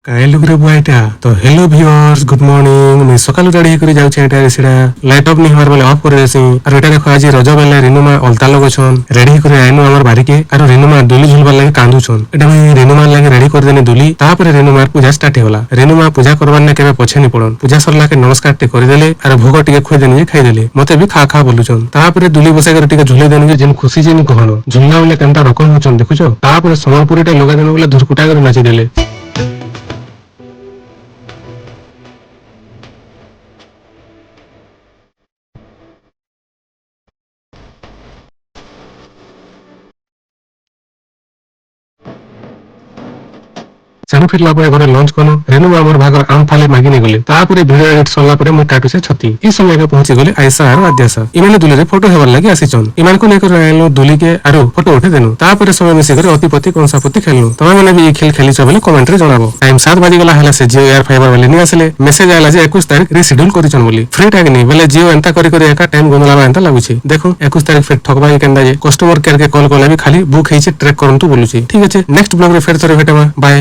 কাই লুকরে বুয়াইটা তো hello viewers good morning মুই সকালু ready করে যাଉଛି এটারে সেটা লাইট অফ নি হবার বেলে অফ করে দেছি আর এটা দেখো আজ রজ বেলে রিনুমা অলতা লগছন রেডি করে আইনু আমার বাড়িকে আর রিনুমা দুলি ঝুলবার লাগে কান্দুছন এটা মুই রিনুমার লাগে রেডি করে দেনি দুলি তারপরে রিনুমার পূজা স্টার্ট হলা রিনুমা পূজা করবার না কেবে পছে নি পড়ন পূজা সরলাকে নমস্কারটি করে দেলে আর ভোগ টিকে খুঁজে দেনি খাই দেলে মতে বি খা খা বলুছন তারপরে দুলি বসে করে টিকে ঝুলে দেনি যে যেন খুশি যেন কহন ঝুলনা বলে কেনটা রকম হচ্ছন দেখুছ তারপরে সম্বলপুরিটা লগা দেন বলে ধুরকুটা করে নাচি দেলে ସେଣୁ ଫିରିଲା ପରେ ଘରେ ଲଞ୍ଚ କଲୁ ରେଣୁ ଆମର ଭାଗର ଆମ୍ ଥାଲି ମାଗି ନେଇଗଲେ ତାପରେ ଭିଡିଓ ଏଡିଟ ସରିଲା ପରେ ମୁଁ କାଟୁଛେ ଛତି ଏ ସମୟରେ ପହଞ୍ଚି ଗଲେ ଆଇସା ଆର ଆଦ୍ୟାସା ଏମାନେ ଦୁଲିରେ ଫଟୋ ହେବାର ଲାଗି ଆସିଛନ୍ ଏମାନଙ୍କୁ ନେଇକରି ଆଣିଲୁ ଦୁଲିକେ ଆରୁ ଫଟୋ ଉଠେଇ ଦେନୁ ତାପରେ ସମୟ ମିଶିକରି ଅତିପତି କଂସାପତି ଖେଳିଲୁ ତମେ ମାନେ ବି ଏ ଖେଳ ଖେଳିଛ ବୋଲି କମେଣ୍ଟରେ ଜଣାବ ଟାଇମ 7 ବାଜିଗଲା ହେଲା ସେ ଜିଓ ଏୟାର ଫାଇबर ବାଲି ନେଇ ଆସିଲେ ମେସେଜ ଆଇଲା ଯେ 21 ତାରିଖ ରିସିଡ୍ୟୁଲ କରିଛନ୍ ବୋଲି ଫ୍ରି ଟାଇମ ନେଇ ବେଲେ ଜିଓ ଏନ୍ତା କରି କରି ଏକା ଟାଇମ ଗନ୍ଦଲାବା ଏନ୍ତା ଲାଗୁଛି ଦେଖୁ 21 ତାରିଖ ଫେର ଠକବା କେନ୍ତା ଯେ କଷ୍ଟମର କେୟାର କେ କଲ କଲେ ବି ଖାଲି ବୁକ୍ ହେଇଛି ଟ୍ରେକ୍ କରନ୍ତୁ ବୋଲୁଛି ଠିକ ଅଛି ନେକ୍ସଟ ବ୍ଲଗ ରେ ଫେର ଥରେ ଭେଟବା ବାଏ।